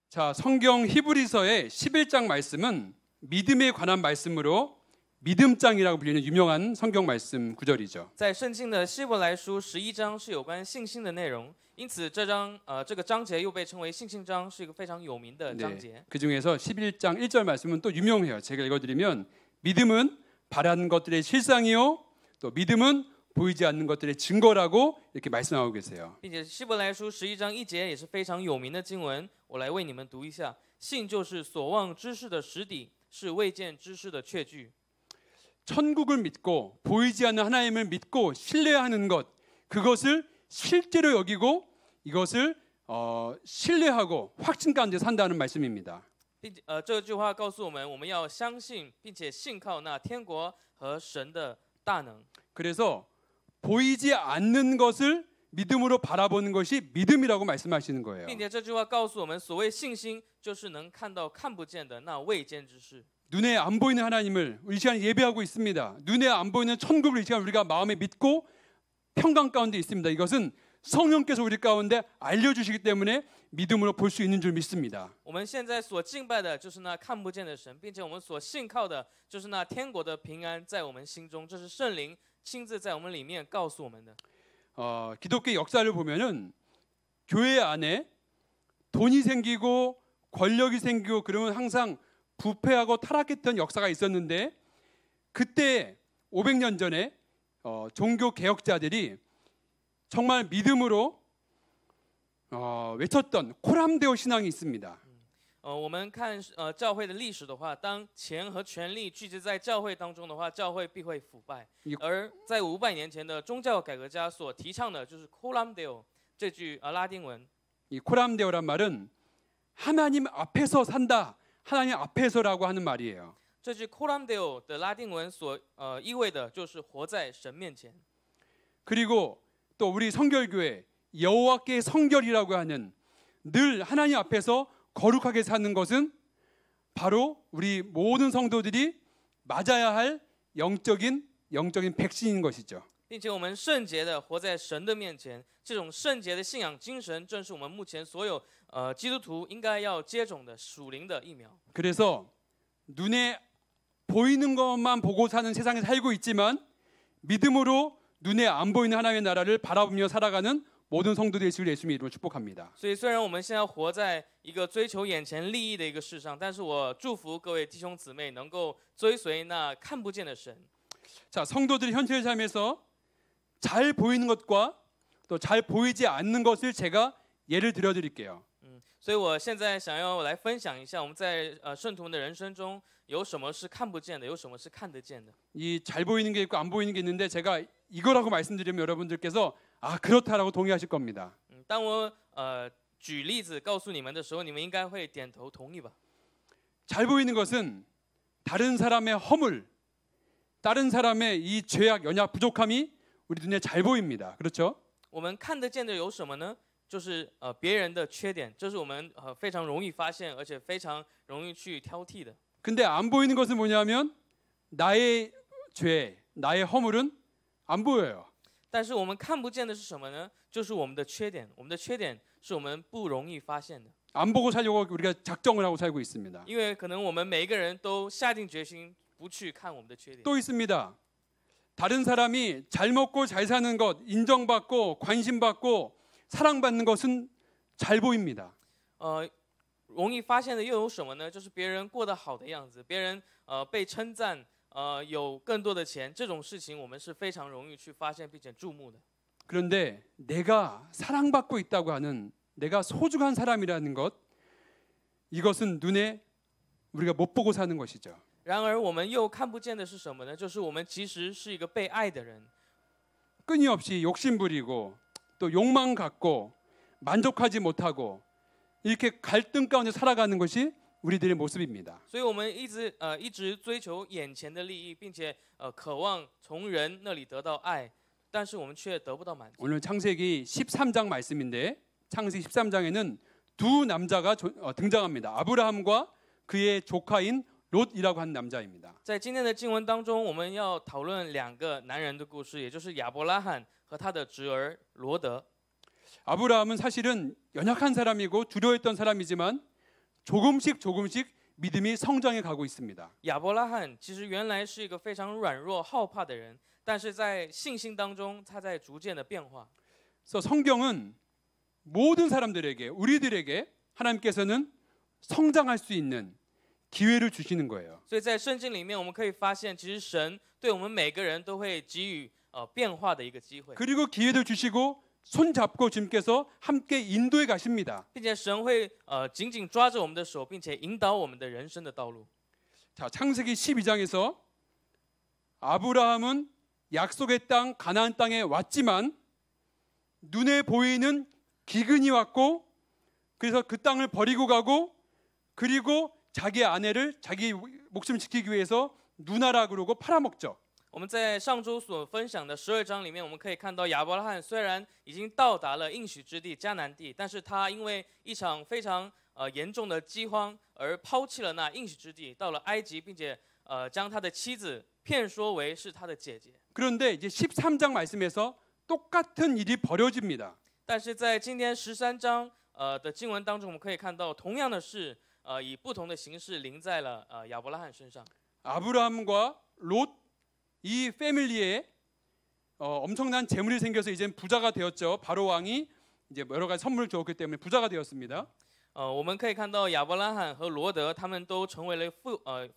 자, 성경 히브리서의 11장 말씀은 믿음에 관한 말씀으로 믿음장이라고 불리는 유명한 성경 말씀 구절이죠. 在圣经的希伯来书11章是有关信心的内容，因此这个章节又被称为信心章，是一个非常有名的章节。 그 중에서 11장 1절 말씀은 또 유명해요. 제가 읽어드리면 믿음은 바라는 것들의 실상이요, 또 믿음은 보이지 않는 것들의 증거라고 이렇게 말씀하고 계세요. 并且希伯来书11章1节也是非常有名的经文，我来为你们读一下：信就是所望之事的实底，是未见之事的确据。 천국을 믿고 보이지 않는 하나님을 믿고 신뢰하는 것, 그것을 실제로 여기고 이것을 신뢰하고 확신 가운데 산다는 말씀입니다. 这句话告诉我们，我们要相信并且信靠那天国和神的大能。 그래서 보이지 않는 것을 믿음으로 바라보는 것이 믿음이라고 말씀하시는 거예요. 并且这句话告诉我们，所谓信心就是能看到看不见的那未见之事。 눈에 안 보이는 하나님을 우리 시간에 예배하고 있습니다. 눈에 안 보이는 천국을 이 시간 우리가 마음에 믿고 평강 가운데 있습니다. 이것은 성령께서 우리 가운데 알려주시기 때문에 믿음으로 볼 수 있는 줄 믿습니다. 我们现在所敬拜的就是那看不见的神，并且我们所信靠的就是那天国的平安在我们心中，这是圣灵亲自在我们里面告诉我们的。 기독교 역사를 보면은 교회 안에 돈이 생기고 권력이 생기고 그러면 항상 부패하고 타락했던 역사가 있었는데 그때 500년 전에 종교 개혁자들이 정말 믿음으로 외쳤던 코람데오 신앙이 있습니다. 我们看教会的历史的话，当钱和权力聚集在教会当中的话，教会必会腐败。而在500年前的宗教改革家所提倡的就是 코람데오 这句拉丁文。 이 코람데오란 말은 하나님 앞에서 산다. 하나님 앞에서라고 하는 말이에요. 这句 코람데오 的拉丁文所意味的就是活在神面前。 그리고 또 우리 성결교회 여호와께 성결이라고 하는 늘 하나님 앞에서 거룩하게 사는 것은 바로 우리 모든 성도들이 맞아야 할 영적인 백신인 것이죠. 并且我们圣洁的活在神的面前，这种圣洁的信仰精神，正是我们目前所有基督徒应该要接种的属灵的疫苗。 그래서 눈에 보이는 것만 보고 사는 세상에 살고 있지만 믿음으로 눈에 안 보이는 하나님의 나라를 바라보며 살아가는 모든 성도들의 예수를 예수님의 이름으로 축복합니다. 所以虽然我们现在活在一个追求眼前利益的一个世上，但是我祝福各位弟兄姊妹能够追随那看不见的神。 자, 성도들이 현실 삶에서 잘 보이는 것과 또 잘 보이지 않는 것을 제가 예를 들어 드릴게요. 所以我现在想要来分享一下，我们在圣徒们的人生中有什么是看不见的，有什么是看得见的。 이 잘 보이는 게 있고 안 보이는 게 있는데 제가 이거라고 말씀드리면 여러분들께서 아 그렇다라고 동의하실 겁니다. 当我举例子告诉你们的时候，你们应该会点头同意吧。 잘 보이는 것은 다른 사람의 허물, 다른 사람의 이 죄악, 연약, 부족함이 우리 눈에 잘 보입니다. 그렇죠? 我们看得见的有什么呢？就是别人的缺点，这是我们非常容易发现，而且非常容易去挑剔的。 근데 안 보이는 것은 뭐냐면 나의 죄, 나의 허물은 안 보여요. 但是我们看不见的是什么呢？就是我们的缺点。我们的缺点是我们不容易发现的。 안 보고 살려고 우리가 작정을 하고 살고 있습니다. 因为可能我们每一个人都下定决心不去看我们的缺点。 또 있습니다. 다른 사람이 잘 먹고 잘 사는 것, 인정받고 관심받고 사랑받는 것은 잘 보입니다. 容易发现的又有什么呢？就是别人过得好的样子，别人被称赞，有更多的钱，这种事情我们是非常容易去发现并且注目的。 그런데 내가 사랑받고 있다고 하는 내가 소중한 사람이라는 것, 이것은 눈에 우리가 못 보고 사는 것이죠. 然而我们又看不见的是什么呢？就是我们其实是一个被爱的人。 끊임없이 욕심 부리고 또 욕망 갖고 만족하지 못하고 이렇게 갈등 가운데 살아가는 것이 우리들의 모습입니다. 所以我们一直追求眼前的利益，并且渴望从人那里得到爱，但是我们却得不到满足。 오늘 창세기 13장 말씀인데 창세기 13장에는 두 남자가 등장합니다. 아브라함과 그의 조카인 롯이라고 한 남자입니다. 在今天的经文当中，我们要讨论两个男人的故事，也就是亚伯拉罕和他的侄儿罗德。 아브라함은 사실은 연약한 사람이고 두려워했던 사람이지만 조금씩 믿음이 성장해 가고 있습니다. 亚伯拉罕其实原来是一个非常软弱好怕的人，但是在信心当中，他在逐渐的变化。 그래서 성경은 모든 사람들에게 우리들에게 하나님께서는 성장할 수 있는 기회를 주시는 거예요. 所以在圣经里面，我们可以发现，其实神对我们每个人都会给予变化的一个机会， 그리고 기회도 주시고 손 잡고 주님께서 함께 인도해 가십니다. 并且神会紧紧抓着我们的手，并且引导我们的人生的道路。 자, 창세기 12장에서 아브라함은 약속의 땅 가나안 땅에 왔지만 눈에 보이는 기근이 왔고 그래서 그 땅을 버리고 가고 그리고 자기 아내를 자기 목숨을 지키기 위해서 누나라 그러고 팔아먹죠. 我们在上周所分享的12章里面，我们可以看到亚伯拉罕虽然已经到达了应许之地迦南地，但是他因为一场非常严重的饥荒而抛弃了那应许之地，到了埃及，并且将他的妻子骗说为是他的姐姐。 그런데 이제 13장 말씀에서 똑같은 일이 벌어집니다. 但是在今天13章的经文当中，我们可以看到同样的事以不同的形式临在了亚伯拉罕身上。 아브라함과 롯 이 패밀리에 엄청난 재물이 생겨서 이제 부자가 되었죠. 바로 왕이 이제 여러 가지 선물을 주었기 때문에 부자가 되었습니다. 我们可以看到亚伯拉罕和罗德他们都成为了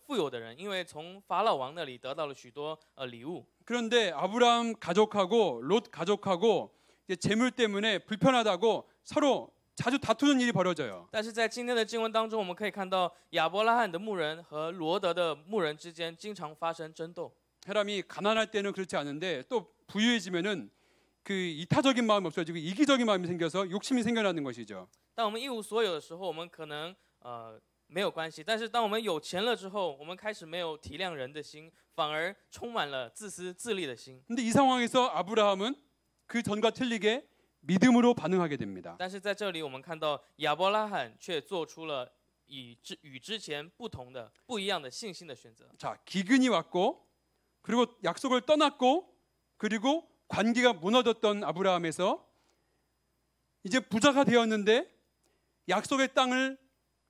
富有的人，因为从法老王那里得到了许多礼物。 그런데 아브라함 가족하고 롯 가족하고 이제 재물 때문에 불편하다고 서로 자주 다투는 일이 벌어져요. 但是在今天的经文当中，我们可以看到亚伯拉罕的牧人和罗德的牧人之间经常发生争斗。 사람이 가난할 때는 그렇지 않은데 또 부유해지면은 그 이타적인 마음이 없어지고 이기적인 마음이 생겨서 욕심이 생겨나는 것이죠. 当我们一无所有的时候，我们可能没有关系，但是当我们有钱了之后，我们开始没有体谅人的心，反而充满了自私自利的心。 근데 이 상황에서 아브라함은 그 전과 틀리게 믿음으로 반응하게 됩니다. 但是在这里，我们看到亚伯拉罕却做出了与之前不同的、不一样的信心的选择。 자, 기근이 왔고 그리고 약속을 떠났고 그리고 관계가 무너졌던 아브라함에서 이제 부자가 되었는데 약속의 땅을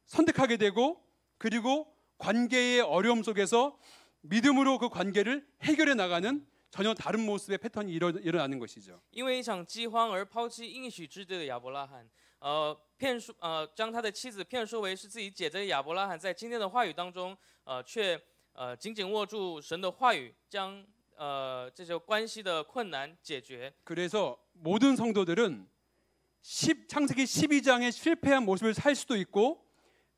선택하게 되고 그리고 관계의 어려움 속에서 믿음으로 그 관계를 해결해 나가는 전혀 다른 모습의 패턴이 일어나는 것이죠. 因为一场饥荒而抛弃应许之地的亚伯拉罕，将他的妻子骗说为是自己姐姐的亚伯拉罕，在今天的话语当中，却紧紧握住神的话语，将这些关系的困难解决。 그래서 모든 성도들은 창세기 12장의 실패한 모습을 살 수도 있고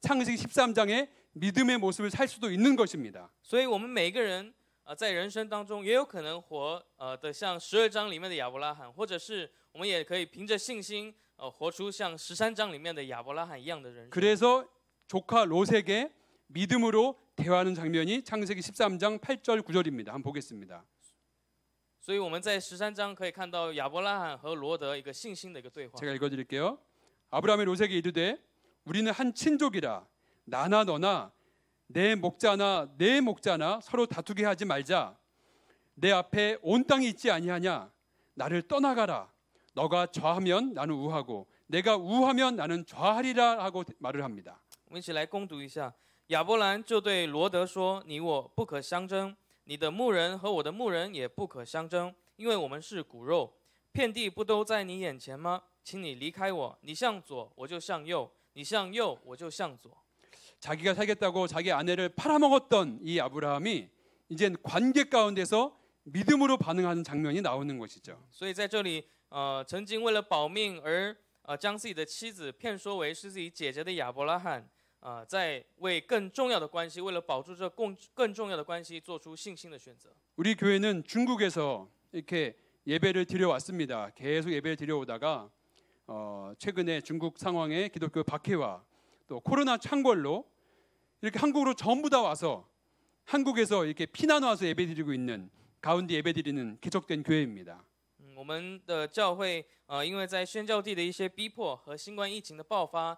창세기 13장의 믿음의 모습을 살 수도 있는 것입니다. 所以我们每一个人在人生当中也有可能活的像12章里面的亚伯拉罕，或者是我们也可以凭着信心活出像13章里面的亚伯拉罕一样的人生。 그래서 조카 롯에게 믿음으로 대화하는 장면이 창세기 13장 8절 9절입니다. 한번 보겠습니다. 所以我们在13章可以看到亚伯拉罕和罗德一个信心的一个对话。 제가 읽어드릴게요. 아브라함이 롯에게 이르되 우리는 한 친족이라 나나 너나 내 목자나 내 목자나 서로 다투게 하지 말자. 내 앞에 온 땅이 있지 아니하냐. 나를 떠나가라. 너가 좌하면 나는 우하고 내가 우하면 나는 좌하리라 하고 말을 합니다. 我们一起来攻读一下。亚伯兰就对罗德说：“你我不可相争，你的牧人和我的牧人也不可相争，因为我们是骨肉。遍地不都在你眼前吗？请你离开我，你向左我就向右，你向右我就向左。” 자기가 살겠다고 자기 아내를 팔아먹었던 이 아브라함이 이제 관계 가운데서 믿음으로 반응하는 장면이 나오는 것이죠. 所以在这里，曾经为了保命而将自己的妻子骗说为是自己姐姐的亚伯拉罕，在为更重要的关系，为了保住这更重要的关系，做出信心的选择。 우리 교회는 중국에서 이렇게 예배를 드려왔습니다. 계속 예배를 드려오다가 최근에 중국 상황에 기독교 박해와 또 코로나 창궐로 이렇게 한국으로 전부 다 와서 한국에서 이렇게 피난 와서 예배드리고 있는 가운데 예배드리는 개척된 교회입니다. 我们的教会因为在宣教地的一些逼迫和新冠疫情的爆发，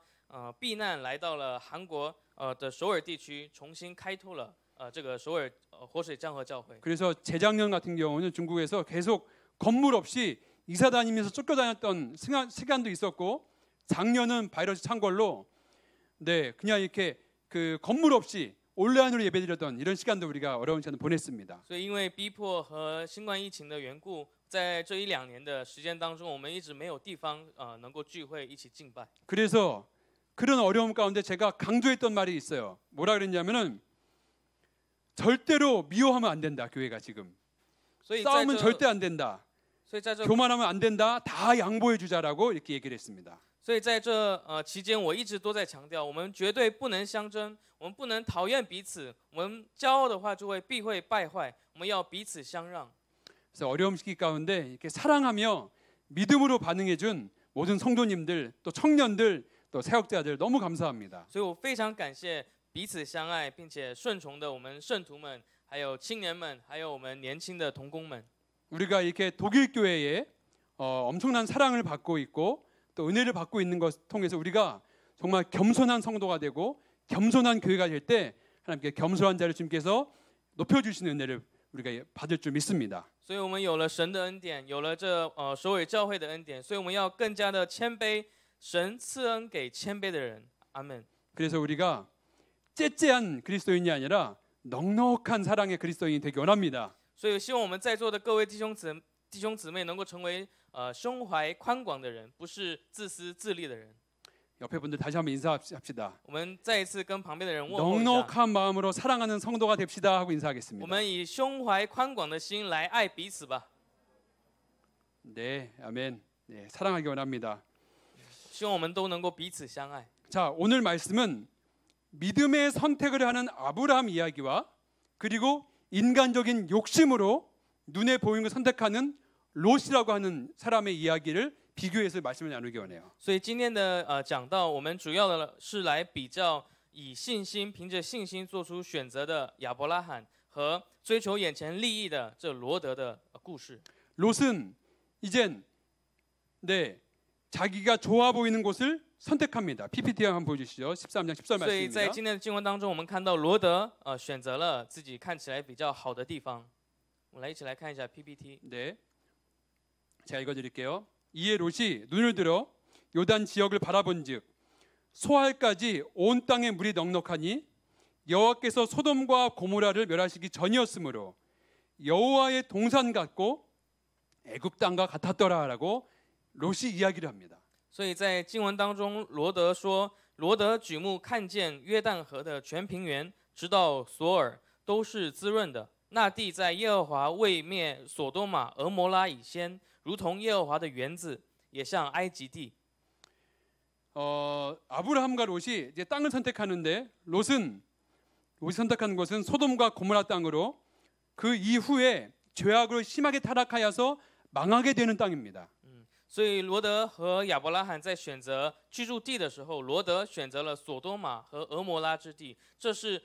避难来到了韩国的首尔地区，重新开拓了这个首尔活水江河教会。 그래서 재작년 같은 경우는 중국에서 계속 건물 없이 이사 다니면서 쫓겨다녔던 시간도 있었고 작년은 바이러스 창궐로 네, 그냥 이렇게 그 건물 없이 온라인으로 예배드렸던 이런 시간도 우리가 어려운 시간을 보냈습니다. 所以因为逼迫和新冠疫情的缘故，在这1-2年的时间当中，我们一直没有地方能够聚会一起敬拜。 그래서 그런 어려움 가운데 제가 강조했던 말이 있어요. 뭐라 그랬냐면은 절대로 미워하면 안 된다. 교회가 지금 所以 싸우면 절대 안 된다. 所以在这 교만하면 안 된다. 다 양보해 주자라고 이렇게 얘기를 했습니다. 所以在这期间，我一直都在强调，我们绝对不能相争，我们不能讨厌彼此，我们骄傲的话就会必会败坏，我们要彼此相让。 그래서 어려움 시기 가운데 이렇게 사랑하며 믿음으로 반응해준 모든 성도님들, 또 청년들, 또 사역자들 너무 감사합니다. 所以我非常感谢彼此相爱并且顺从的我们圣徒们，还有青年们，还有我们年轻的同工们。 우리가 이렇게 독일 교회에 엄청난 사랑을 받고 있고 또 은혜를 받고 있는 것을 통해서 우리가 정말 겸손한 성도가 되고 겸손한 교회가 될 때 하나님께 겸손한 자를 주님께서 높여주시는 은혜를 우리가 받을 줄 믿습니다. 所以我们有了神的恩典，有了这首尾教会的恩典，所以我们要更加的谦卑，神赐恩给谦卑的人。阿门。 그래서 우리가 째째한 그리스도인이 아니라 넉넉한 사랑의 그리스도인이 되기 원합니다. 所以希望我们在座的各位弟兄姊妹能够成为胸怀宽广的人，不是自私自利的人。 옆에 분들 다시 한번 인사합시다. 我们再一次跟旁边的人问候一下， 넉넉한 마음으로 사랑하는 성도가 됩시다 하고 我 인사하겠습니다. 们以胸怀宽广的心来爱彼此吧。 네, 아멘. 네, 사랑하기 원합니다. 希望我们都能够彼此相爱。 자, 오늘 말씀은 믿음의 선택을 하는 아브라함 이야기와 그리고 인간적인 욕심으로 눈에 보이는 걸 선택하는 롯이라고 하는 사람의 이야기를 비교해서 말씀을 나누기 원해요. 所以今天的讲道，我们主要的是来比较以信心凭着信心做出选择的亚伯拉罕和追求眼前利益的这罗德的故事。 롯은 이젠 자기가 좋아 보이는 곳을 선택합니다. PPT 한번 보여주시죠. 13장 10절 所以在 말씀입니다. 今天的经文当中，我们看到罗德选择了自己看起来比较好的地方。我们来一起来看一下 PPT。 네, 제가 읽어드릴게요. 이에 롯이 눈을 들어 요단 지역을 바라본즉 소알까지 온 땅에 물이 넉넉하니 여호와께서 소돔과 고모라를 멸하시기 전이었으므로 여호와의 동산 같고 애굽 땅과 같았더라라고 롯이 이야기를 합니다. 所以在经文当中，罗德说，罗德举目看见约旦河的全平原，直到索尔，都是滋润的。那地在耶和华未灭所多玛、俄摩拉以先，如同耶和华的园子，也像埃及地。 아브라함과 롯이 이제 땅을 선택하는데 롯이 선택한 곳은 소돔과 고모라 땅으로 그 이후에 죄악으로 심하게 타락하여서 망하게 되는 땅입니다. 所以罗德和亚伯拉罕在选择居住地的时候，罗德选择了索多玛和俄摩拉之地，这是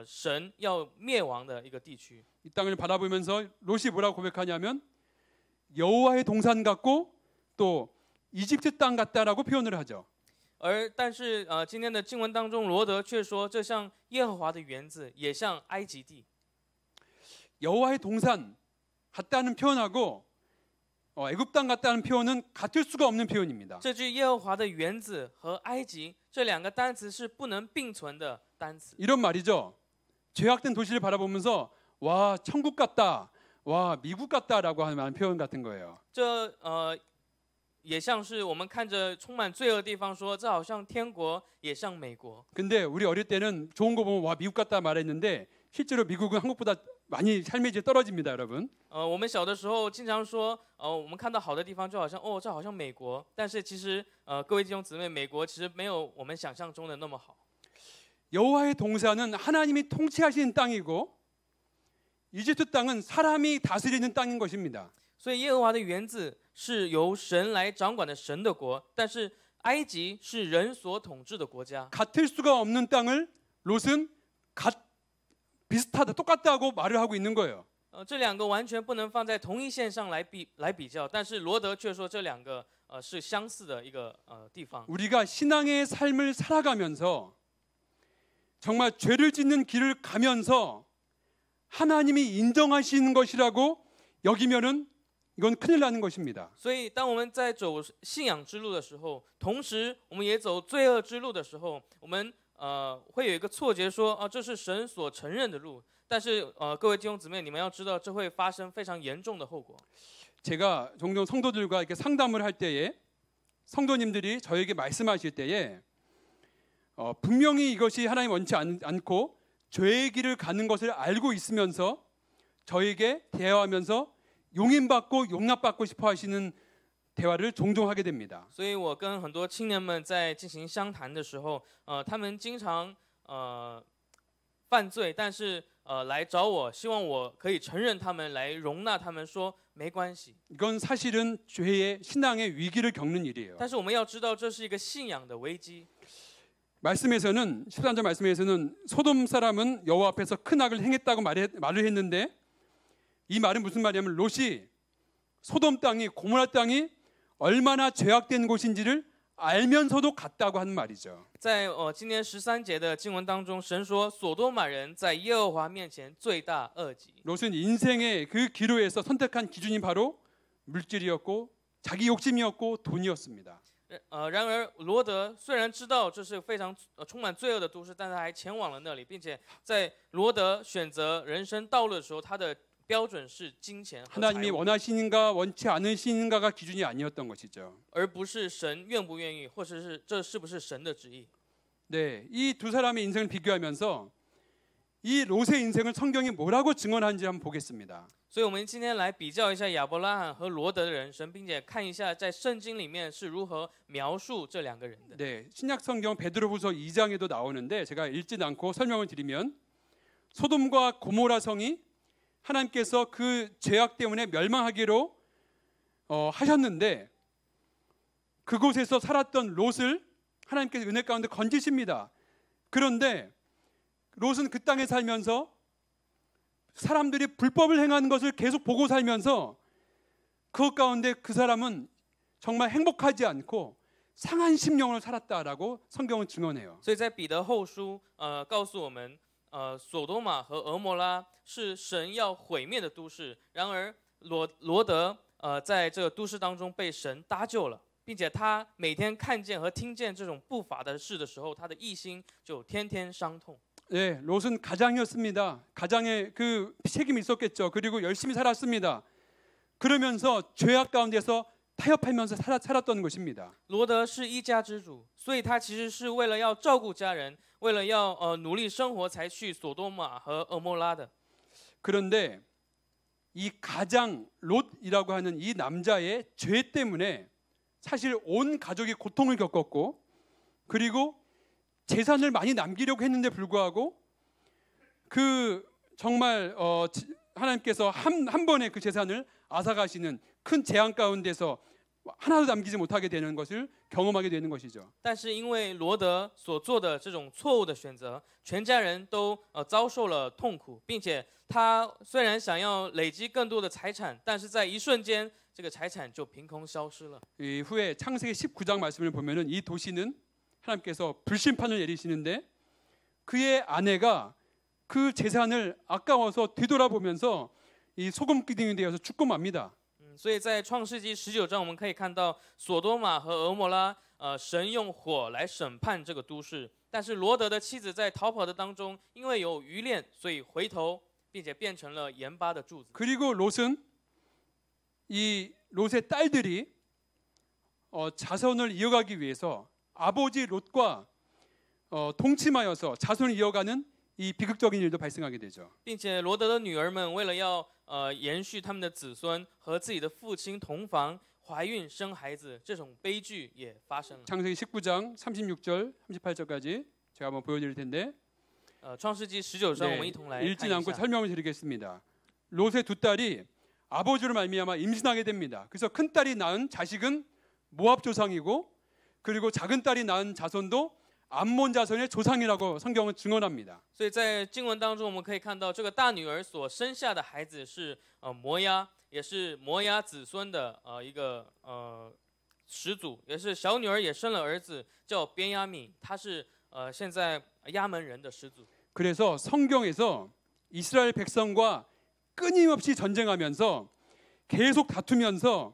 神要灭亡的一个地区。 이 땅을 바라보면서 롯이 뭐라고 고백하냐면 여호와의 동산 같고 또 이집트 땅 같다라고 표현을 하죠. 但是今天的经文当中，罗德却说，这像耶和华的园子，也像埃及地。 여호와의 동산 같다는 표현하고 애굽 땅 같다는 표현은 같을 수가 없는 표현입니다. 这句耶和华的园子和埃及这两个单词是不能并存的单词。 이런 말이죠. 죄악된 도시를 바라보면서 와 천국 같다, 와 미국 같다라고 하는 표현 같은 거예요. 这也像是我们看着充满罪恶的地方说，这好像天国，也像美国。 근데 우리 어릴 때는 좋은 거 보면 와 미국 같다 말했는데 실제로 미국은 한국보다 많이 삶의 질 떨어집니다, 여러분. 我们小的时候经常说，我们看到好的地方就好像这好像美国，但是其实各位弟兄姊妹，美国其实没有我们想象中的那么好。 여호와의 동산은 하나님이 통치하시는 땅이고 이집트 땅은 사람이 다스리는 땅인 것입니다. 所以耶和华的园子是由神来掌管的神的国，但是埃及是人所统治的国家。 같을 수가 없는 땅을 롯은 비슷하다, 똑같다고 말을 하고 있는 거예요. 这两个完全不能放在同一线上来比较，但是罗德却说这两个是相似的一个地方。 우리가 신앙의 삶을 살아가면서 정말 죄를 짓는 길을 가면서 하나님이 인정하시는 것이라고 여기면은 이건 큰일 나는 것입니다. 所以，当我们在走信仰之路的时候，同时我们也走罪恶之路的时候，我们会有一个错觉说，这是神所承认的路。但是各位弟兄姊妹，你们要知道，这会发生非常严重的后果。 제가 종종 성도들과 이렇게 상담을 할 때에 성도님들이 저에게 말씀하실 때에 분명히 이것이 하나님 원치 않고 죄의 길을 가는 것을 알고 있으면서 저에게 대화하면서 용인받고 용납받고 싶어 하시는 대화를 종종 하게 됩니다. 所以我跟很多青年们在进行相谈的时候，他们经常犯罪，但是来找我，希望我可以承认他们，来容纳他们，说没关系。 이건 사실은 죄의 신앙의 위기를 겪는 일이에요. 但是我们要知道，这是一个信仰的危机。 말씀에서는 13절 말씀에서는 소돔 사람은 여호와 앞에서 큰 악을 행했다고 말을 했는데 이 말은 무슨 말이냐면 롯이 소돔 땅이 고모라 땅이 얼마나 죄악된 곳인지를 알면서도 갔다고 하는 말이죠. 在今天13节的经文当中，神说所多玛人在耶和华面前罪大恶极。 롯은 인생의 그 기로에서 선택한 기준이 바로 물질이었고 자기 욕심이었고 돈이었습니다. 然而罗德虽然知道这是非常充满罪恶的都市，但他还前往了那里，并且在罗德选择人生道路的时候，他的标准是金钱和财 하나님이 物， 원하시는가 원치 않으시는가가 기준이 아니었던 것이죠. 而不是神愿不愿意，或者是这是不是神的旨意。 네, 이 두 사람의 인생을 비교하면서 이 롯의 인생을 성경이 뭐라고 증언하는지 한번 보겠습니다. 所以，我们今天来比较一下亚伯拉罕和罗德的人生，并且看一下在圣经里面是如何描述这两个人的。 네, 신약 성경 베드로후서 2장에도 나오는데 제가 읽지 않고 설명을 드리면 소돔과 고모라 성이 하나님께서 그 죄악 때문에 멸망하기로 하셨는데 그곳에서 살았던 롯을 하나님께서 은혜 가운데 건지십니다. 그런데 롯은 그 땅에 살면서 사람들이 불법을 행하는 것을 계속 보고 살면서 그 가운데 그 사람은 정말 행복하지 않고 상한 심령으로 살았다라고 성경은 증언해요. 所以在彼得后书，告诉我们，索多玛和俄摩拉是神要毁灭的都市，然而罗德，在这个都市当中被神搭救了，并且他每天看见和听见这种不法的事的时候，他的义心就天天伤痛。 네, 롯은 가장이었습니다. 가장에 그 책임이 있었겠죠. 그리고 열심히 살았습니다. 그러면서 죄악 가운데서 타협하면서 살았던 것입니다. 罗德是一家之主，所以他其实是为了要照顾家人，为了要努力生活，才去索多玛和俄摩拉的。 그런데 이 가장 롯이라고 하는 이 남자의 죄 때문에 사실 온 가족이 고통을 겪었고 그리고 재산을 많이 남기려고 했는데 불구하고 그 정말 하나님께서 한 번에 그 재산을 앗아가시는 큰 재앙 가운데서 하나도 남기지 못하게 되는 것을 경험하게 되는 것이죠. 但是因为罗德所做的这种错误的选择，全家人都遭受了痛苦，并且他虽然想要累积更多的财产，但是在一瞬间，这个财产就凭空消失了。 이 후에 창세기 19장 말씀을 보면은 이 도시는 하나님께서 불심판을 내리시는데 그의 아내가 그 재산을 아까워서 되돌아보면서 이 소금기둥이 되어서 죽고 맙니다. 所以在创世纪19章，我们可以看到索多玛和俄摩拉，神用火来审判这个都市。但是罗德的妻子在逃跑的当中，因为有余恋，所以回头，并且变成了盐巴的柱子。 그리고 롯은 이 롯의 딸들이 자손을 이어가기 위해서 아버지 롯과 동침하여서 자손을 이어가는 이 비극적인 일도 발생하게 되죠. 并且罗德的女儿们为了要延续他们的子孙，和自己的父亲同房，怀孕生孩子，这种悲剧也发生了。 창세기 19장 36절 38절까지 제가 한번 보여드릴 텐데 创世纪19章，我们一同来看 읽지 一 않고 下。 설명을 드리겠습니다. 롯의 두 딸이 아버지로 말미암아 임신하게 됩니다. 그래서 큰 딸이 낳은 자식은 모압 조상이고 그리고 작은 딸이 낳은 자손도 암몬 자손의 조상이라고 성경은 증언합니다. 所以在经文当中，我们可以看到这个大女儿所生下的孩子是摩押，也是摩押子孙的一个始祖，也是小女儿也生了儿子叫便雅悯，他是现在亚门人的始祖。 그래서 성경에서 이스라엘 백성과 끊임없이 전쟁하면서 계속 다투면서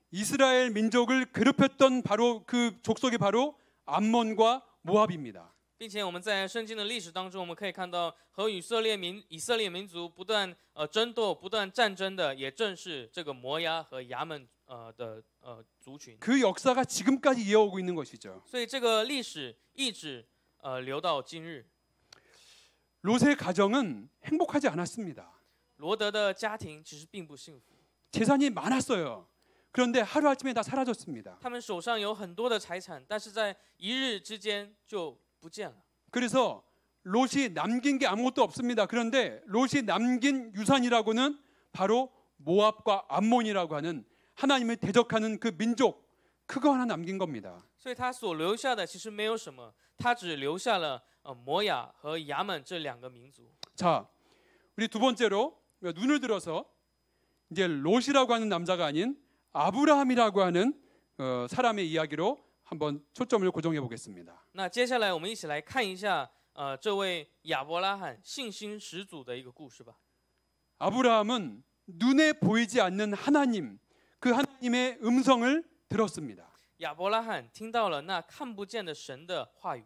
이스라엘 민족을 괴롭혔던 바로 그 족속이 바로 암몬과 모압입니다. 并且我们在圣经的历史当中，我们可以看到和以色列民族不断争斗、不断战争的，也正是这个摩押和亚门的族群。 그 역사가 지금까지 이어오고 있는 것이죠. 所以这个历史一直流到今日。 롯의 가정은 행복하지 않았습니다. 罗德的家庭其实并不幸福， 재산이 많았어요. 그런데 하루아침에 다 사라졌습니다. 他们手上有很多的财产，但是在一日之间就不见了。 그래서 롯이 남긴 게 아무것도 없습니다. 그런데 롯이 남긴 유산이라고는 바로 모압과 암몬이라고 하는 하나님을 대적하는 그 민족 그거 하나 남긴 겁니다. 所以他所留下的其实没有什么，他只留下了摩亚和亚门这两个民族。 자, 우리 두 번째로 눈을 들어서 이제 롯이라고 하는 남자가 아닌 아브라함이라고 하는 사람의 이야기로 한번 초점을 고정해 보겠습니다. 那接下来我们一起来看一下这位亚伯拉罕信心始祖的一个故事吧。 아브라함은 눈에 보이지 않는 하나님, 그 하나님의 음성을 들었습니다. 亚伯拉罕听到了那看不见的神的话语，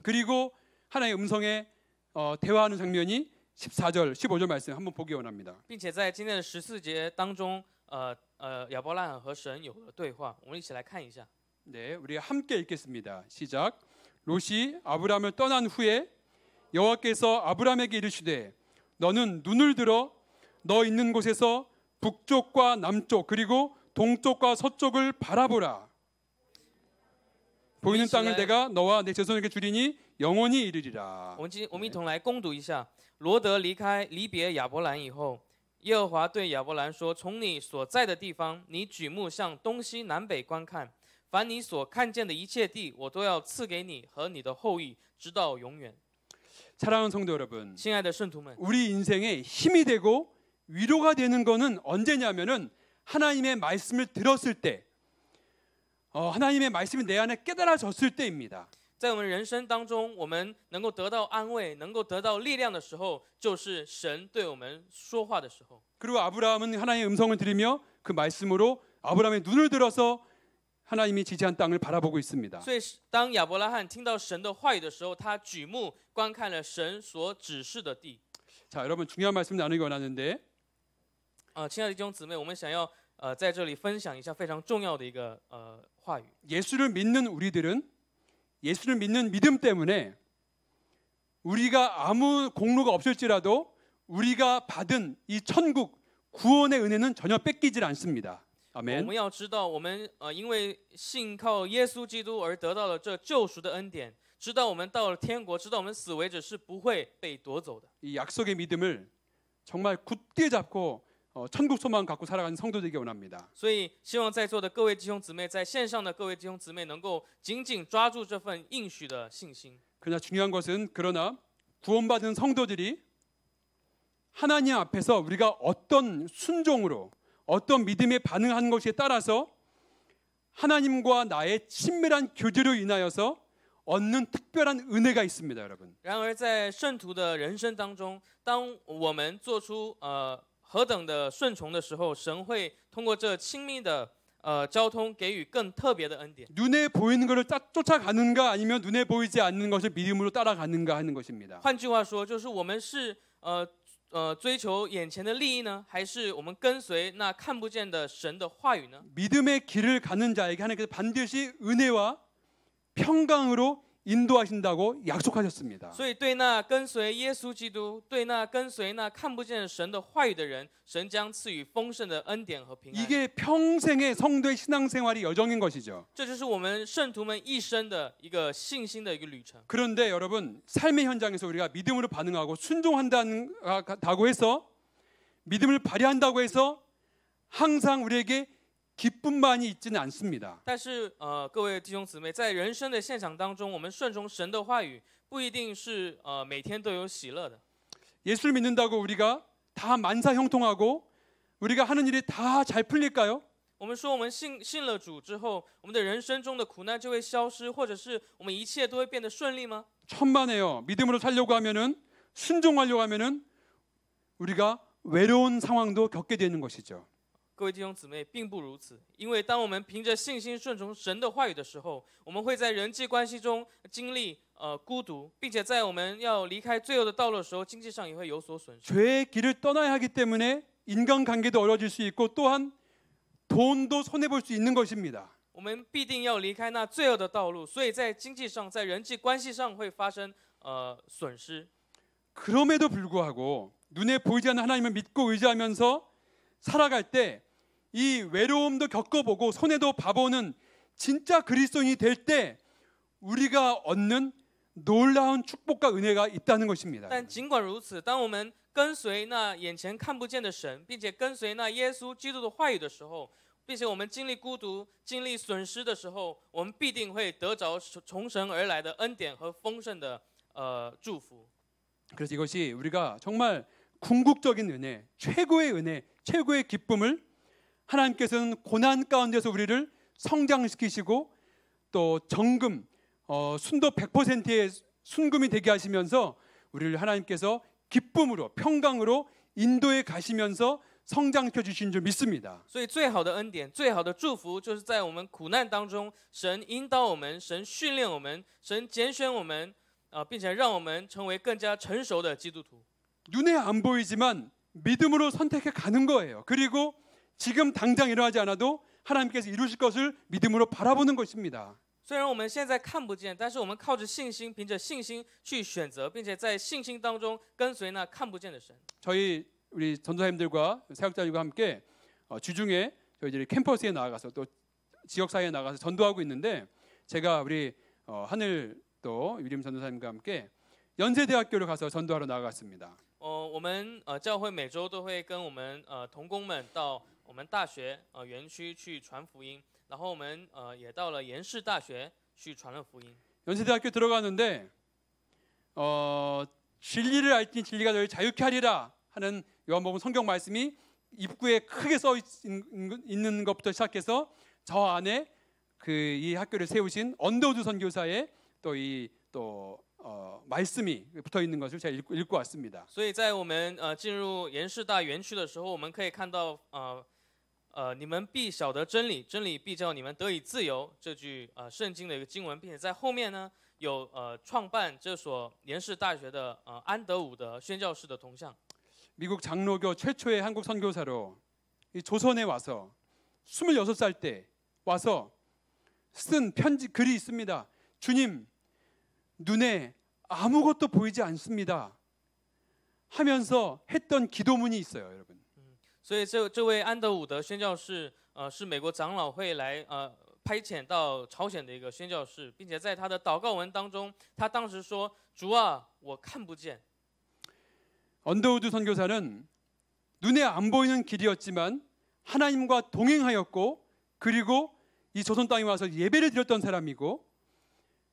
그리고 하나님의 음성에 대화하는 장면이 14절, 15절 말씀 한번 보기 원합니다. 并且在今天的14节当中，亚伯拉罕和神有了对话，我们一起来看一下。 네, 우리가 함께 읽겠습니다. 시작. 롯이 아브라함을 떠난 후에 여호와께서 아브라함에게 이르시되 너는 눈을 들어 너 있는 곳에서 북쪽과 남쪽 그리고 동쪽과 서쪽을 바라보라. 보이는 땅을 내가 너와 내 자손에게 주리니 영원히 이르리라. 我们一同来攻读一下。罗德离别亚伯兰以后，耶和华对亚伯兰说：“从你所在的地方，你举目向东西南北观看，凡你所看见的一切地，我都要赐给你和你的后裔，直到永远。” 사랑하는 성도 여러분, 亲爱的圣徒们， 우리 인생에 힘이 되고 위로가 되는 것은 언제냐면은 하나님의 말씀을 들었을 때, 하나님의 말씀이 내 안에 깨달아졌을 때입니다. 在我们人生当中，我们能够得到安慰、能够得到力量的时候，就是神对我们说话的时候。 그리고 아브라함은 하나님의 음성을 들으며 그 말씀으로 아브라함의 눈을 들어서 하나님이 지시한 땅을 바라보고 있습니다. 所以，当亚伯拉罕听到神的话语的时候，他举目观看了神所指示的地。 자, 여러분 중요한 말씀 나누기 원하는데 亲爱的弟兄姊妹，我们想要在这里分享一下非常重要的一个话语。 예수를 믿는 우리들은 예수를 믿는 믿음 때문에 우리가 아무 공로가 없을지라도 우리가 받은 이 천국 구원의 은혜는 전혀 뺏기질 않습니다. 我 아멘. 们要知道，我们因为信靠耶稣基督而得到了这救赎的恩典，直到我们到了天国，直到我们死为止是不会被夺走的。 이 약속의 믿음을 정말 굳게 잡고 천국 소망 갖고 살아가는 성도되기 원합니다. 所以，希望在座的各位弟兄姊妹，在线上的各位弟兄姊妹，能够紧紧抓住这份应许的信心。 그러나 중요한 것은 그러나 구원받은 성도들이 하나님 앞에서 우리가 어떤 순종으로 어떤 믿음에 반응하는 것에 따라서 하나님과 나의 친밀한 교제로 인하여서 얻는 특별한 은혜가 있습니다, 여러분. 然而，在圣徒的人生当中，当我们做出何等的顺从的时候，神会通过这亲密的交通，给予更特别的恩典。 눈에 보이는 것을 쫓아가는가 아니면 눈에 보이지 않는 것을 믿음으로 따라가는가 하는 것입니다. 换句话说，就是我们是追求眼前的利益呢，还是我们跟随那看不见的神的话语呢？ 믿음의 길을 가는 자에게 하나님께서 반드시 은혜와 평강으로 인도하신다고 약속하셨습니다. 所以，对那跟随耶稣基督，对那跟随那看不见神的话语的人，神将赐予丰盛的恩典和平安。 이게 평생의 성도의 신앙생활이 여정인 것이죠. 这就是我们圣徒们一生的一个信心的一个旅程。 그런데 여러분 삶의 현장에서 우리가 믿음으로 반응하고 순종한다고 해서 믿음을 발휘한다고 해서 항상 우리에게 기쁨만이 있지는 않습니다. 但是各位弟兄姊妹，在人生的现场当中，我们顺从神的话语，不一定是每天都有喜乐的。 예수를 믿는다고 우리가 다 만사형통하고 우리가 하는 일이 다 잘 풀릴까요? 我们说我们信了主之后，我们的人生中的苦难就会消失，或者是我们一切都会变得顺利吗？ 천만에요. 믿음으로 살려고 하면은 순종하려고 하면은 우리가 외로운 상황도 겪게 되는 것이죠. 各位弟兄姊妹，并不如此。因为当我们凭着信心顺从神的话语的时候，我们会在人际关系中经历孤独，并且在我们要离开罪恶的道路的时候，经济上也会有所损失。 죄의 길을 떠나야 하기 때문에 인간관계도 어려워질 수 있고 또한 돈도 손해볼 수 있는 것입니다. 我们必定要离开那罪恶的道路，所以在经济上、在人际关系上会发生损失。 그럼에도 불구하고 눈에 보이지 않는 하나님을 믿고 의지하면서 살아갈 때 이 외로움도 겪어보고 손해도 봐보는 진짜 그리스도인이 될 때 우리가 얻는 놀라운 축복과 은혜가 있다는 것입니다. 但尽管如此，当我们跟随那眼前看不见的神，并且跟随那耶稣基督的话语的时候，并且我们经历孤独、经历损失的时候，我们必定会得着从神而来的恩典和丰盛的祝福。 그래서 이것이 우리가 정말 궁극적인 은혜, 최고의 은혜, 최고의 기쁨을 하나님께서는 고난 가운데서 우리를 성장시키시고 또 정금, 순도 100%의 순금이 되게 하시면서 우리를 하나님께서 기쁨으로 평강으로 인도해 가시면서 성장시켜 주신 줄 믿습니다. 所以最好的恩典、最好的祝福，就是在我们苦难当中，神引导我们，神训练我们，神拣选我们，并且让我们成为更加成熟的基督徒。 눈에 안 보이지만 믿음으로 선택해 가는 거예요. 그리고 지금 당장 일어나지 않아도 하나님께서 이루실 것을 믿음으로 바라보는 것입니다. 虽然我们现在看不见，但是我们靠着信心，凭着信心去选择，并且在信心当中跟随那看不见的神。 우리 전도사님들과 사역자들과 함께 주중에 저희들이 캠퍼스에 나가서 또 지역 사회에 나가서 전도하고 있는데 제가 우리 하늘 또 유림 전도사님과 함께 연세대학교를 가서 전도하러 나갔습니다. 我们教会每周都会跟我们同工们到我们大学园区去传福音，然后我们也到了延世大学去传了福音。 연세대학교 들어가는데 진리를 알지 진리가 너를 자유케 하리라 하는 요한복음 성경 말씀이 입구에 크게 써 있는 것부터 시작해서 저 안에 이 학교를 세우신 언더우드 선교사의 말씀이 붙어 있는 것을 제가 읽고 왔습니다. 所以在我们进入延世大园区的时候，我们可以看到你们必晓得真理，真理必叫你们得以自由这句圣经的一个经文，并且在后面呢有创办这所延世大学的安德伍德宣教士的铜像。 미국 장로교 최초의 한국 선교사로 이 조선에 와서 26살 때 와서 쓴 글이 있습니다. 주님, 눈에 아무것도 보이지 않습니다. 하면서 했던 기도문이 있어요, 여러분. 所以这位安德伍德宣教士是美国长老会来派遣到朝鲜的一个宣教士，并且在他的祷告文当中，他当时说：“主啊，我看不见。” 언더우드 선교사는 눈에 안 보이는 길이었지만 하나님과 동행하였고 그리고 이 조선 땅에 와서 예배를 드렸던 사람이고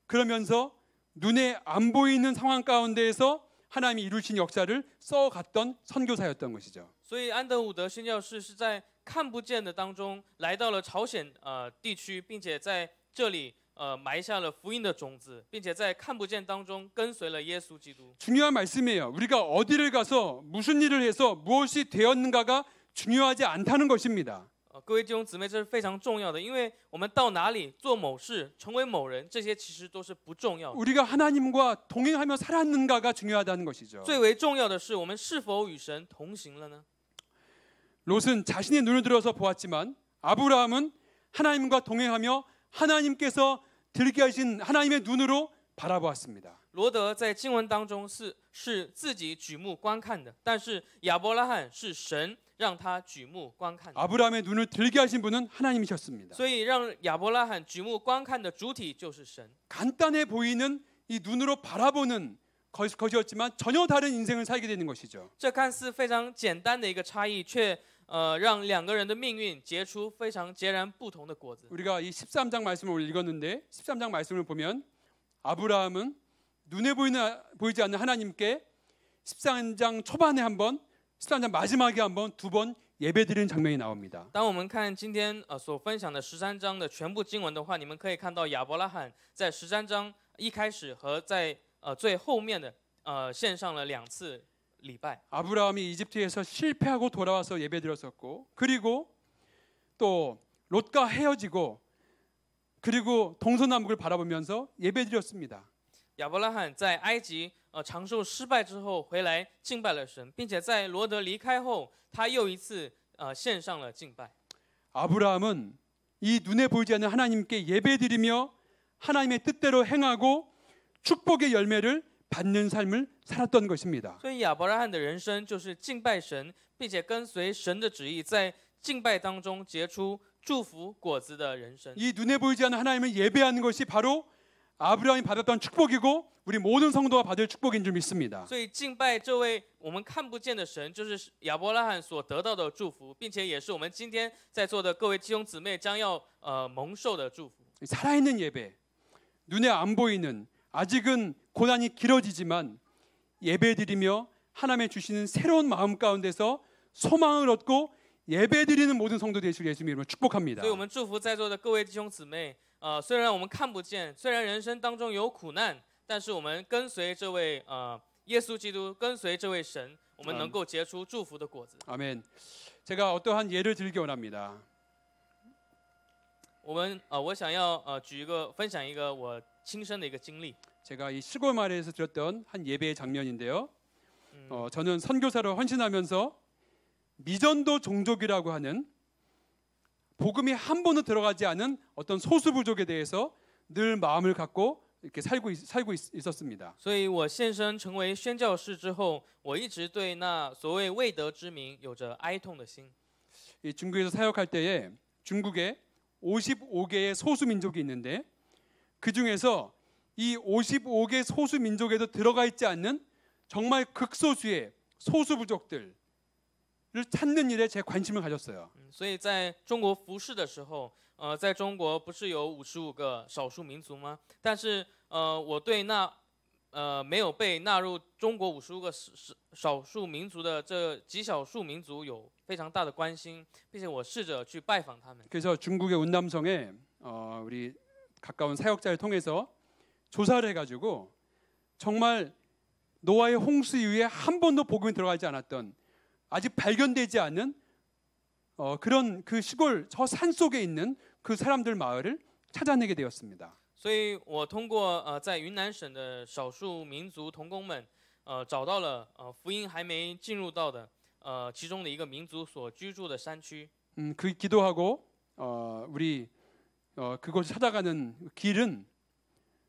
그러면서 눈에 안 보이는 상황 가운데에서 하나님이 이루신 역사를 써갔던 선교사였던 것이죠. 所以安德伍德宣教士是在看不见的当中来到了朝鲜地区，并且在这里埋下了福音的种子，并且在看不见当中跟随了耶稣基督。 중요한 말씀이에요. 우리가 어디를 가서 무슨 일을 해서 무엇이 되었는가가 중요하지 않다는 것입니다. 各位弟兄姊妹，这是非常重要的，因为我们到哪里做某事、成为某人，这些其实都是不重要的。 우리가 하나님과 동행하며 살았는가가 중요하다는 것이죠. 最为重要的是，我们是否与神同行了呢？ 롯은 자신의 눈을 들어서 보았지만 아브라함은 하나님과 동행하며 하나님께서 들게 하신 하나님의 눈으로 바라보았습니다. 罗德在经文当中是自己举目观看的，但是亚伯拉罕是神让他举目观看的。 아브라함의 눈을 들게 하신 분은 하나님이셨습니다. 所以让亚伯拉罕举目观看的主体就是神。 간단해 보이는 이 눈으로 바라보는 것이었지만 전혀 다른 인생을 살게 되는 것이죠. 这看似非常简单的一个差异，却让两个人的命运结出非常截然不同的果子。 우리가 이 13장 말씀을 읽었는데 13장 말씀을 보면 아브라함은 눈에 보이지 않는 하나님께 13장 초반에 한 번, 13장 마지막에 한 번, 두 번 예배드리는 장면이 나옵니다. 当我们看今天所分享的13章的全部经文的话，你们可以看到亚伯拉罕在13章一开始和在最后面的献上了2次礼拜。 아브라함이 이집트에서 실패하고 돌아와서 예배드렸었고 그리고 또 롯과 헤어지고 그리고 동서남북을 바라보면서 예배드렸습니다. 亚伯拉罕在埃及长寿失败之后回来敬拜了神，并且在罗德离开后，他又一次献上了敬拜。 아브라함은 이 눈에 보이지 않는 하나님께 예배드리며 하나님의 뜻대로 행하고 축복의 열매를 받는 삶을 살았던 것입니다. 所以亚伯拉罕的人生就是敬拜神，并且跟随神的旨意，在敬拜当中结出祝福果子的人生。 이 눈에 보이지 않는 하나님을 예배하는 것이 바로 아브라함이 받았던 축복이고 우리 모든 성도가 받을 축복인 줄 믿습니다. 所以敬拜这位我们看不见的神，就是亚伯拉罕所得到的祝福，并且也是我们今天在座的各位弟兄姊妹将要蒙受的祝福。 살아있는 예배, 눈에 안 보이는 아직은 고난이 길어지지만 예배드리며 하나님의 주시는 새로운 마음 가운데서 소망을 얻고 예배드리는 모든 성도 되시길 예수님 이름으로 축복합니다. 所以我们祝福在座的各位弟兄姊妹，虽然我们看不见，虽然人生当中有苦难，但是我们跟随这位耶稣基督，跟随这位神，我们能够结出祝福的果子。 아멘. 제가 어떠한 예를 들기 원합니다. 我想要分享一个我亲身的一个经历。 제가 이 시골 마을에서 들었던 한 예배의 장면인데요. 저는 선교사로 헌신하면서 미전도 종족이라고 하는 복음이 한 번도 들어가지 않은 어떤 소수 부족에 대해서 늘 마음을 갖고 이렇게 살고 있었습니다. 所以我献身成为宣教士之后，我一直对那所谓未得之民有着哀痛的心。 이 중국에서 사역할 때에 중국에 55개의 소수 민족이 있는데 그 중에서 이 55개 소수 민족에도 들어가 있지 않는 정말 극소수의 소수 부족들을 찾는 일에 제 관심을 가졌어요. 所以在中国服侍的时候，在中国不是有55个少数民族吗？但是我对那没有被纳入中国55个少数民族的这极少数民族有非常大的关心，并且我试着去拜访他们。 그래서 중국의 운남성에 우리 가까운 사역자를 통해서 조사를 해가지고 정말 노아의 홍수 이후에 한 번도 복음이 들어가지 않았던 아직 발견되지 않은 그런 그 시골 저 산 속에 있는 그 사람들 마을을 찾아내게 되었습니다. 所以我通过在云南省的少数民族同工们，找到了福音还没进入到的其中的一个民族所居住的山区。 그 기도하고 우리 그곳을 찾아가는 길은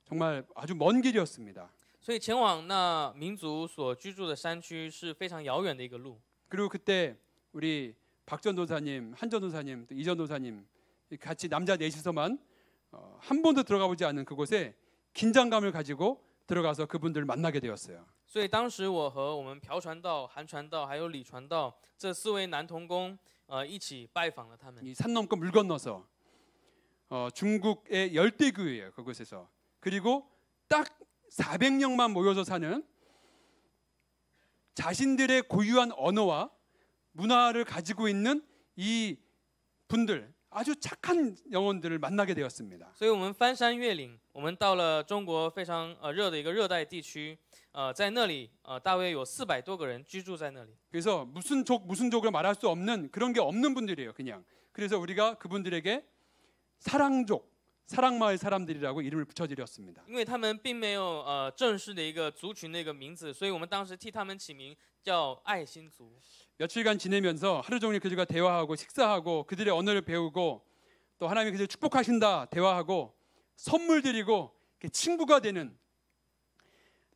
정말 아주 먼 길이었습니다. 所以前往那民族所居住的山区是非常遥远的一个路。 그리고 그때 우리 박 전도사님, 한 전도사님, 또 이 전도사님 같이 남자 넷이서만 한 번도 들어가 보지 않은 그곳에 긴장감을 가지고 들어가서 그분들을 만나게 되었어요. 所以当时我和我们朴传道、韩传道还有李传道这4位男同工一起拜访了他们。 이 산 넘고 물 건너서 중국의 열대교회예요. 그곳에서. 그리고 딱 400명만 모여서 사는 자신들의 고유한 언어와 문화를 가지고 있는 이 분들 아주 착한 영혼들을 만나게 되었습니다. 所以我们翻山越岭，我们到了中国非常热的一个热带地区，在那里大约有400多个人居住在那里。 그래서 무슨 족으로 말할 수 없는 그런 게 없는 분들이에요, 그냥. 그래서 우리가 그분들에게 사랑족, 사랑마을 사람들이라고 이름을 붙여드렸습니다. 因为他们并没有正式的一个族群的一个名字，所以我们当时替他们起名叫爱心族。 며칠간 지내면서 하루 종일 그들과 대화하고 식사하고 그들의 언어를 배우고 또 하나님이 그들을 축복하신다 대화하고 선물 드리고 친구가 되는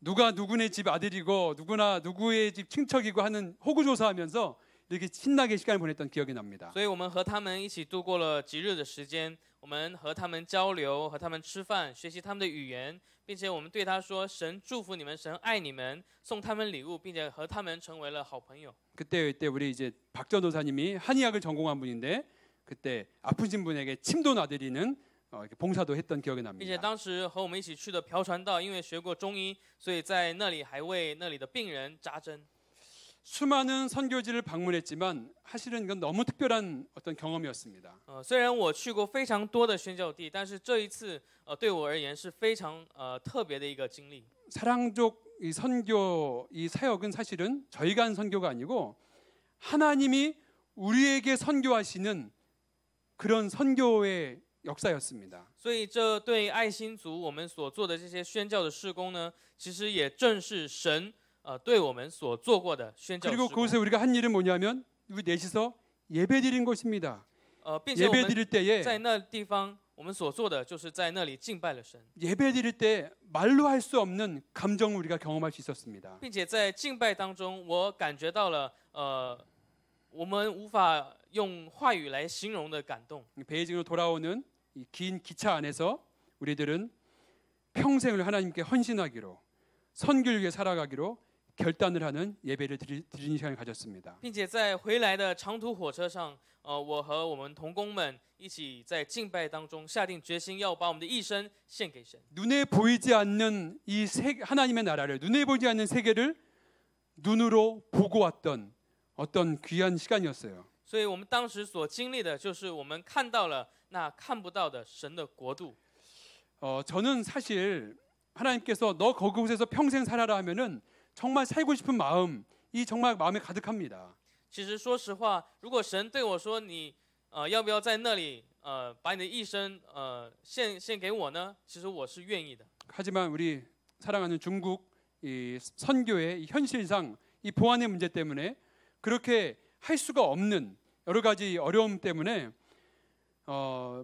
누가 누구네 집 아들이고 누구나 누구의 집 친척이고 하는 호구조사하면서 이렇게 신나게 시간을 보냈던 기억이 납니다. 所以我们和他们一起度过了极日的时间，我们和他们交流，和他们吃饭，学习他们的语言，并且我们对他说：“神祝福你们，神爱你们，送他们礼物，并且和他们成为了好朋友。” 그때 우리 이제 박 전도사님이 한의학을 전공한 분인데 그때 아프신 분에게 침도 놔드리는 봉사도 했던 기억이 并且 납니다. 当时和我们一起去的朴传道，因为学过中医，所以在那里还为那里的病人扎针。 수많은 선교지를 방문했지만 사실은 이건 너무 특별한 어떤 경험이었습니다. 虽然我去过非常多的宣教地，但是这一次对我而言是非常特别的一个经历。 사랑족 이 선교 이 사역은 사실은 저희가 한 선교가 아니고 하나님이 우리에게 선교하시는 그런 선교의 역사였습니다. 所以这对爱心族我们所做的这些宣教的事工呢，其实也正是神对我们所做过的宣教事 그리고 工。 그곳에 우리가 한 일은 뭐냐면 우리 넷이서 예배드린 것입니다. 并且我们 예배드릴 때에 在那地方，我们所做的就是在那里敬拜了神， 예배드릴 때 말로 할 수 없는 감정을 우리가 경험할 수 있었습니다. 并且在敬拜当中，我感觉到了我们无法用话语来形容的感动。 베이징으로 돌아오는 이 긴 기차 안에서 우리들은 평생을 하나님께 헌신하기로 선교를 위해 살아가기로 결단을 하는 예배를 드리는 시간을 가졌습니다. 并且在回来的长途火车上，我和我们同工们一起在敬拜当中下定决心，要把我们的一生献给神。 눈에 보이지 않는 이 하나님의 나라를 눈에 보이지 않는 세계를 눈으로 보고 왔던 어떤 귀한 시간이었어요. 所以我们当时所经历的就是我们看到了那看不到的神的国度。 저는 사실 하나님께서 너 그곳에서 평생 살아라 하면은 정말 살고 싶은 마음이 정말 마음에 가득합니다. 其实说实话，如果神对我说你要不要在那里把你的一生献给我呢？其实我是愿意的。 하지만 우리 사랑하는 중국 이 선교의 이 현실상 이 보안의 문제 때문에 그렇게 할 수가 없는 여러 가지 어려움 때문에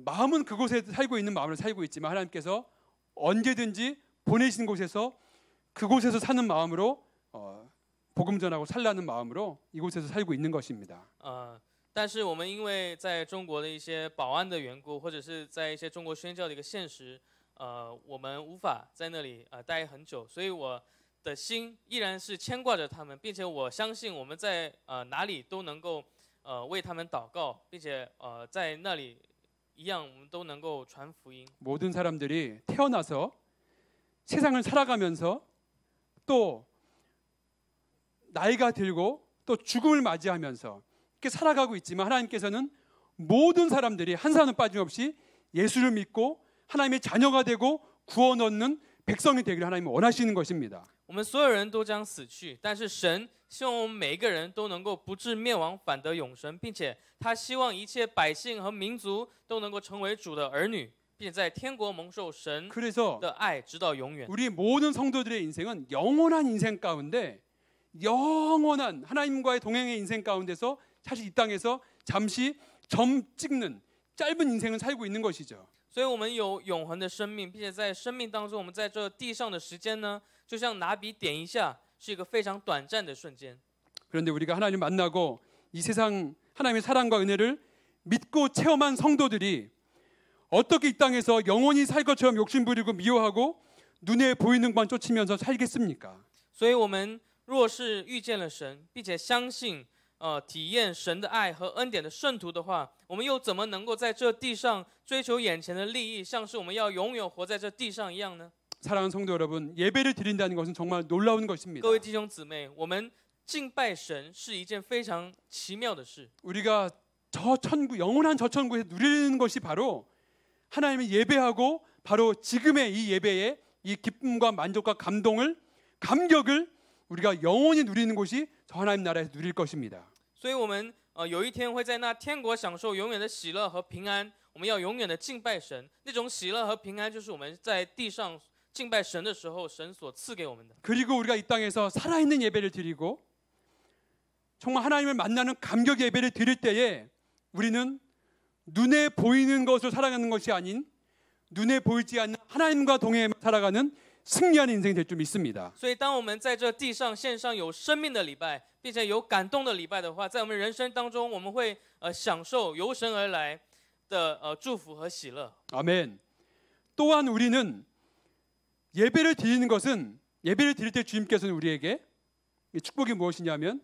마음은 그곳에 살고 있는 마음으로 살고 있지만 하나님께서 언제든지 보내신 곳에서 그곳에서 사는 마음으로 복음 전하고 살라는 마음으로 이곳에서 살고 있는 것입니다. 但是我们因为在中国的一些保安的缘故，或者是在一些中国宣教的一个现实，我们无法在那里待很久，所以我的心依然是牵挂着他们，并且我相信我们在哪里都能够为他们祷告，并且在那里一样我们都能够传福音。 모든 사람들이 태어나서 세상을 살아가면서 또 나이가 들고 또 죽음을 맞이하면서 이렇게 살아가고 있지만 하나님께서는 모든 사람들이 한 사람 빠짐없이 예수를 믿고 하나님의 자녀가 되고 구원 얻는 백성이 되기를 하나님은 원하시는 것입니다. 我们所有人都将死去，但是神希望我们每一个人都能够不至灭亡，反得永生，并且他希望一切百姓和民族都能够成为主的儿女，并且在天国蒙受神 그래서 的爱直到永远。 우리 모든 성도들의 인생은 영원한 인생 가운데 영원한 하나님과의 동행의 인생 가운데서 사실 이 땅에서 잠시 점 찍는 짧은 인생을 살고 있는 것이죠. 所以我们有永恒的生命，并且在生命当中，我们在这地上的时间呢，就像拿笔点一下，是一个非常短暂的瞬间。 그런데 우리가 하나님을 만나고 이 세상 하나님의 사랑과 은혜를 믿고 체험한 성도들이 어떻게 이 땅에서 영원히 살 것처럼 욕심부리고 미워하고 눈에 보이는 것만 쫓으면서 살겠습니까? 所以我们若是遇见了神，并且相信体验神的爱和恩典的圣徒的话，我们又怎么能够在这地上追求眼前的利益，像是我们要永远活在这地上一样呢？ 사랑하는 성도 여러분, 예배를 드린다는 것은 정말 놀라운 것입니다. 各位弟兄姊妹，我们敬拜神是一件非常奇妙的事。 우리가 저 천국, 영원한 저 천국에서 누리는 것이 바로 하나님을 예배하고 바로 지금의 이 예배의 이 기쁨과 만족과 감격을 우리가 영원히 누리는 것이 저 하나님 나라에서 누릴 것입니다. 所以我们有一天会在那天国享受永远的喜乐和平安。我们要永远的敬拜神，那种喜乐和平安就是我们在地上敬拜神的时候，神所赐给我们的。 그리고 우리가 이 땅에서 살아있는 예배를 드리고 정말 하나님을 만나는 감격 예배를 드릴 때에 우리는 눈에 보이는 것을 살아가는 것이 아닌 눈에 보이지 않는 하나님과 동행해 살아가는 승리하는 인생이 될 줄 믿습니다. 所以当我们在这地上献上有生命的礼拜，并且有感动的礼拜的话，在我们人生当中，我们会享受由神而来的祝福和喜乐。 아멘. 또한 우리는 예배를 드리는 것은 예배를 드릴 때 주님께서는 우리에게 축복이 무엇이냐면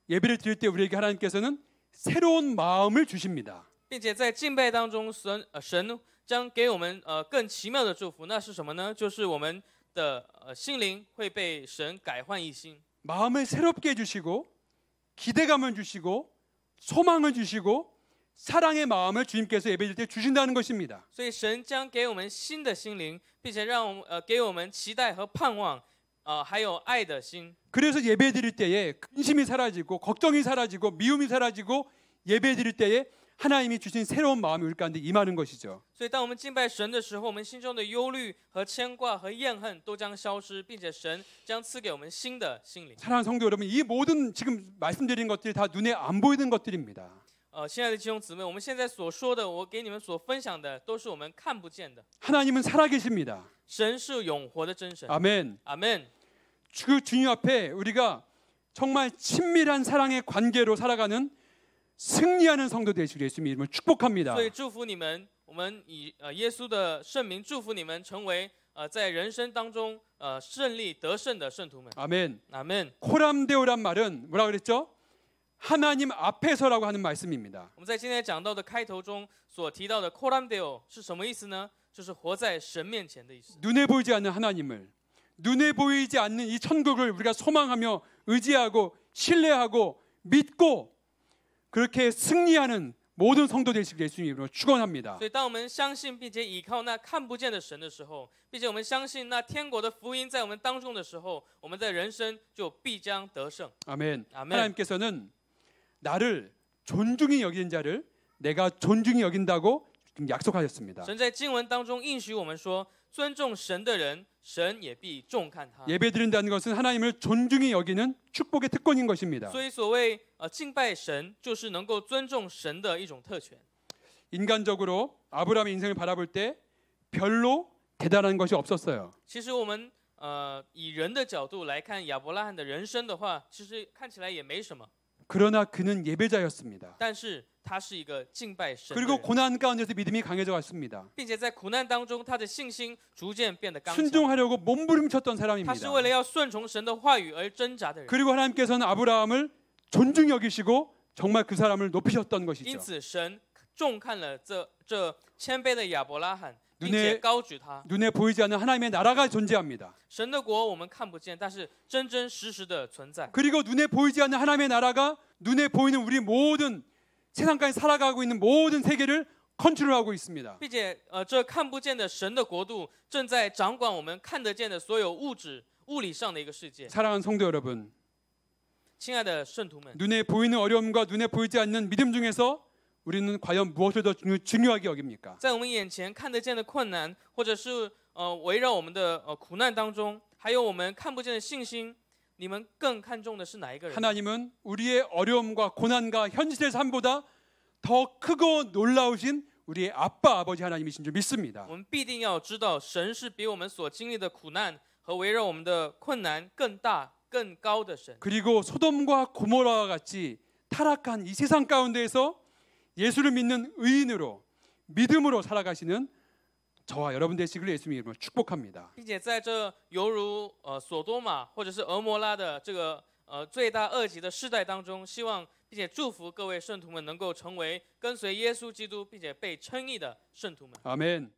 예배를 드릴 때 우리에게 하나님께서는 새로운 마음을 주십니다. 并且在敬拜当中，神将给我们更奇妙的祝福，那是什么呢？就是我们的心灵会被神改换一新， 마음을 새롭게 해주시고 기대감을 주시고 소망을 주시고 사랑의 마음을 주님께서 예배드릴 때 주신다는 것입니다. 所以神将给我们新的心灵，并且给我们期待和盼望，还有爱的心。 그래서 예배드릴 때에 근심이 사라지고 걱정이 사라지고 미움이 사라지고 예배드릴 때에 하나님이 주신 새로운 마음이 우리 가운데 임하는 것이죠. 所以，当我们敬拜神的时候，我们心中的忧虑和牵挂和怨恨都将消失，并且神将赐给我们新的心灵。 사랑하는 성도 여러분, 이 모든 지금 말씀드린 것들이 다 눈에 안 보이는 것들입니다. 亲爱的弟兄姊妹，我们现在所说的，我给你们所分享的，都是我们看不见的。 하나님은 살아계십니다. 神是永活的真神。 아멘. 阿门。 그 주님 앞에 우리가 정말 친밀한 사랑의 관계로 살아가는 승리하는 성도 되시기를 예수님 이름으로 축복합니다. 所以祝福你们，我们以耶稣的圣名祝福你们，成为在人生当中胜利得胜的圣徒们。 아멘. 阿门。 코람데오란 말은 뭐라 그랬죠? 하나님 앞에서라고 하는 말씀입니다. 我们在今天讲到的开头中所提到的 코람데오 是什么意思呢？就是活在神面前的意思。 눈에 보이지 않는 하나님을, 눈에 보이지 않는 이 천국을 우리가 소망하며 의지하고 신뢰하고 믿고 그렇게 승리하는 모든 성도 되시길 예수님 이름으로 축원합니다. 所以，当我们相信并且倚靠那看不见的神的时候，并且我们相信那天国的福音在我们当中的时候，我们的人生就必将得胜。 아멘. 아멘. 하나님께서는 나를 존중히 여기는 자를 내가 존중히 여긴다고 약속하셨습니다. 神在经文当中应许我们说，尊重神的人，神也必重看他。 예배드린다는 것은 하나님을 존중히 여기는 축복의 특권인 것입니다. 所以，所谓敬拜神，就是能够尊重神的一种特权。 인간적으로 아브라함의 인생을 바라볼 때 별로 대단한 것이 없었어요. 其实我们以人的角度来看亚伯拉罕的人生的话，其实看起来也没什么。 그러나 그는 예배자였습니다. 但是他是一个敬拜神的 그리고 人， 고난 가운데서 믿음이 강해져 갔습니다. 并且在苦难当中，他的信心逐渐变得刚强。 순종하려고 몸부림쳤던 他是 사람입니다. 为了要顺从神的话语而挣扎的人。 그리고 하나님께서는 아브라함을 존중히 여기시고 정말 그 사람을 높이셨던 因 것이죠. 此，神重看了这谦卑的亚伯拉罕，并 눈에 且高举他。 눈에 보이지 않는 하나님의 나라가 존재합니다. 神的国我们看不见，但是真真实实的存在。 그리고 눈에 보이지 않는 하나님의 나라가 눈에 보이는 우리 모든 세상까지 살아가고 있는 모든 세계를 컨트롤하고 있습니다. 并且，这看不见的神的国度正在掌管我们看得见的所有物理上的一个世界。 사랑하는 성도 여러분, 亲爱的圣徒们， 눈에 보이는 어려움과 눈에 보이지 않는 믿음 중에서 우리는 과연 무엇을 더 중요하게 여깁니까? 在我们眼前看得见的困难，或者是围绕我们的苦难当中，还有我们看不见的信心，你们更看重的是哪一个人？ 하나님은 우리의 어려움과 고난과 현실의 삶보다 더 크고 놀라우신 우리의 아빠 아버지 하나님이신 줄 믿습니다. 我们必定要知道，神是比我们所经历的苦难和围绕我们的困难更大、更高的神。 그리고 소돔과 고모라와 같이 타락한 이 세상 가운데에서 예수를 믿는 의인으로 믿음으로 살아가시는 저와 여러분 되시기를 예수님 이름으로 축복합니다. 并且在这犹如索多玛或者是俄摩拉的这个罪大恶极的世代当中，希望并且祝福各位圣徒们能够成为跟随耶稣基督并且被称义的圣徒们。 아멘.